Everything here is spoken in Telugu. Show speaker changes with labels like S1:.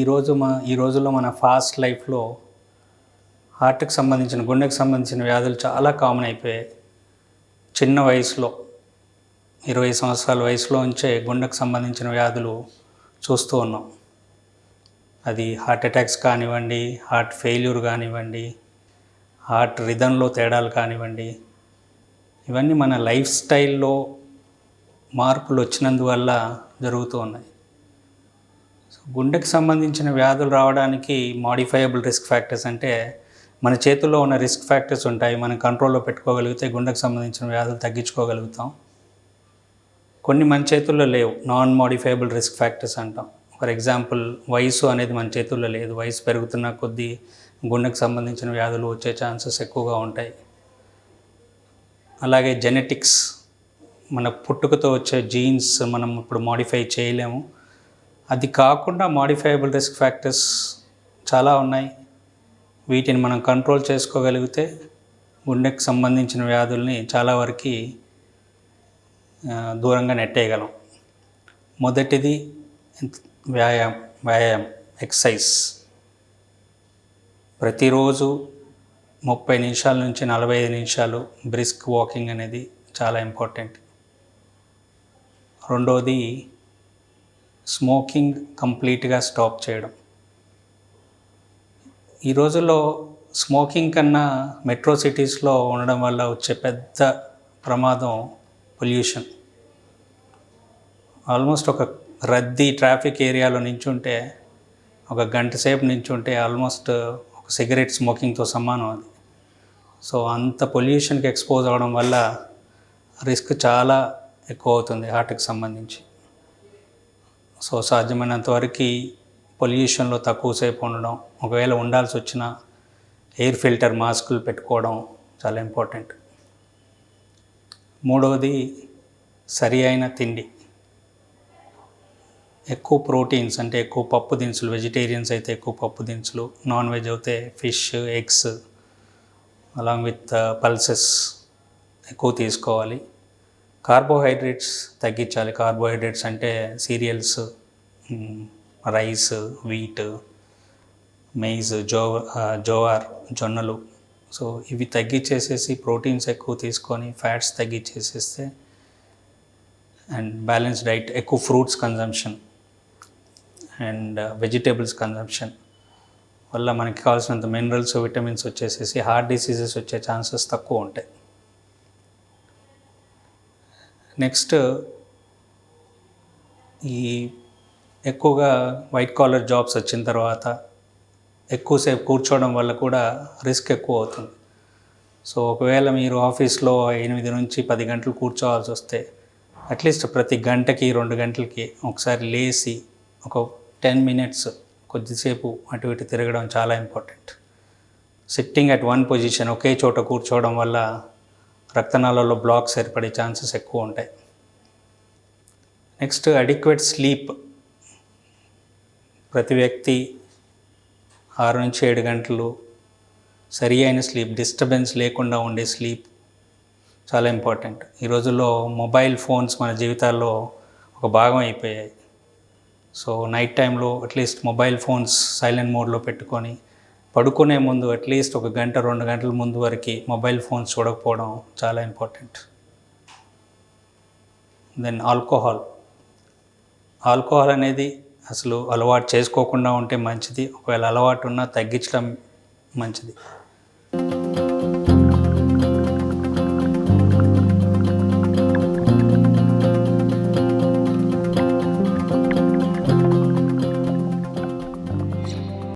S1: ఈ రోజుల్లో మన ఫాస్ట్ లైఫ్లో హార్ట్కి సంబంధించిన గుండెకి సంబంధించిన వ్యాధులు చాలా కామన్ అయిపోయాయి. చిన్న వయసులో 20 సంవత్సరాల వయసులో నుంచే గుండెకు సంబంధించిన వ్యాధులు చూస్తూ ఉన్నాం. అది హార్ట్ అటాక్స్ కానివ్వండి, హార్ట్ ఫెయిల్యూర్ కానివ్వండి, హార్ట్ రిథంలో తేడాలు కానివ్వండి, ఇవన్నీ మన లైఫ్ స్టైల్లో మార్పులు వచ్చినందువల్ల జరుగుతూ ఉన్నాయి. గుండెకి సంబంధించిన వ్యాధులు రావడానికి మాడిఫైయబుల్ రిస్క్ ఫ్యాక్టర్స్ అంటే మన చేతుల్లో ఉన్న రిస్క్ ఫ్యాక్టర్స్ ఉంటాయి. మనం కంట్రోల్లో పెట్టుకోగలిగితే గుండెకి సంబంధించిన వ్యాధులు తగ్గించుకోగలుగుతాం. కొన్ని మన చేతుల్లో లేవు, నాన్ మాడిఫైయబుల్ రిస్క్ ఫ్యాక్టర్స్ అంటాం. ఫర్ ఎగ్జాంపుల్, వయసు అనేది మన చేతుల్లో లేదు. వయసు పెరుగుతున్న కొద్దీ గుండెకి సంబంధించిన వ్యాధులు వచ్చే ఛాన్సెస్ ఎక్కువగా ఉంటాయి. అలాగే జెనెటిక్స్, మన పుట్టుకతో వచ్చే జీన్స్ మనం ఇప్పుడు మాడిఫై చేయలేము. అది కాకుండా మాడిఫైయబుల్ రిస్క్ ఫ్యాక్టర్స్ చాలా ఉన్నాయి. వీటిని మనం కంట్రోల్ చేసుకోగలిగితే గుండెకి సంబంధించిన వ్యాధుల్ని చాలా వరకు దూరంగా నెట్టేయగలం. మొదటిది వ్యాయామం, ఎక్సర్సైజ్. ప్రతిరోజు 30 నిమిషాల నుంచి 45 నిమిషాలు బ్రిస్క్ వాకింగ్ అనేది చాలా ఇంపార్టెంట్. రెండోది స్మోకింగ్ కంప్లీట్గా స్టాప్ చేయడం. ఈ రోజుల్లో స్మోకింగ్ కన్నా మెట్రో సిటీస్లో ఉండడం వల్ల వచ్చే పెద్ద ప్రమాదం పొల్యూషన్. ఆల్మోస్ట్ ఒక రద్దీ ట్రాఫిక్ ఏరియాలో నించుంటే, ఒక గంట సేపు నించుంటే ఆల్మోస్ట్ ఒక సిగరెట్ స్మోకింగ్తో సమానం అది. సో అంత పొల్యూషన్కి ఎక్స్పోజ్ అవ్వడం వల్ల రిస్క్ చాలా ఎక్కువ అవుతుంది హార్ట్కి సంబంధించి. సో సాధ్యమైనంత వరకు పొల్యూషన్లో తక్కువసేపు ఉండడం, ఒకవేళ ఉండాల్సి వచ్చిన ఎయిర్ ఫిల్టర్ మాస్కులు పెట్టుకోవడం చాలా ఇంపార్టెంట్. మూడవది సరి అయిన తిండి. ఎక్కువ ప్రోటీన్స్ అంటే ఎక్కువ పప్పు దినుసులు, వెజిటేరియన్స్ అయితే ఎక్కువ పప్పు దినుసులు, నాన్ వెజ్ అయితే fish, eggs along with pulses ఎక్కువ తీసుకోవాలి. కార్బోహైడ్రేట్స్ తగ్గించాలి. కార్బోహైడ్రేట్స్ అంటే serials, rice, wheat, maize, jowar, జొన్నలు. సో ఇవి తగ్గించేసేసి ప్రోటీన్స్ ఎక్కువ తీసుకొని ఫ్యాట్స్ తగ్గించేసేస్తే, అండ్ బ్యాలెన్స్ డైట్, ఎక్కువ fruits consumption and vegetables consumption వల్ల మనకి కావాల్సినంత మినరల్స్, విటమిన్స్ వచ్చేసేసి హార్ట్ డిసీజెస్ వచ్చే ఛాన్సెస్ తక్కువ ఉంటాయి. నెక్స్ట్, ఈ ఎక్కువగా వైట్ కాలర్ జాబ్స్ వచ్చిన తర్వాత ఎక్కువసేపు కూర్చోవడం వల్ల కూడా రిస్క్ ఎక్కువ అవుతుంది. సో ఒకవేళ మీరు ఆఫీస్లో 8 నుంచి 10 గంటలు కూర్చోవాల్సి వస్తే, అట్లీస్ట్ ప్రతి గంటకి 2 గంటలకి ఒకసారి లేచి ఒక 10 మినిట్స్ కొద్దిసేపు అటు ఇటు తిరగడం చాలా important. Sitting at one position, ఒకే చోట కూర్చోవడం వల్ల రక్తనాళాల్లో బ్లాక్స్ ఏర్పడే ఛాన్సెస్ ఎక్కువ ఉంటాయి. Next, adequate sleep. ప్రతి వ్యక్తి 6 నుంచి 7 గంటలు సరి అయిన స్లీప్, డిస్టర్బెన్స్ లేకుండా ఉండే స్లీప్ చాలా ఇంపార్టెంట్. ఈ రోజుల్లో మొబైల్ ఫోన్స్ మన జీవితాల్లో ఒక భాగం అయిపోయాయి. సో నైట్ టైంలో అట్లీస్ట్ మొబైల్ ఫోన్స్ సైలెంట్ మోడ్లో పెట్టుకొని పడుకునే ముందు అట్లీస్ట్ 1 గంట 2 గంటల ముందు వరకు మొబైల్ ఫోన్స్ చూడకపోవడం చాలా ఇంపార్టెంట్. దెన్ ఆల్కహాల్ అనేది అసలు అలవాటు చేసుకోకుండా ఉంటే మంచిది. ఒకవేళ అలవాటు ఉన్నా తగ్గించడం మంచిది.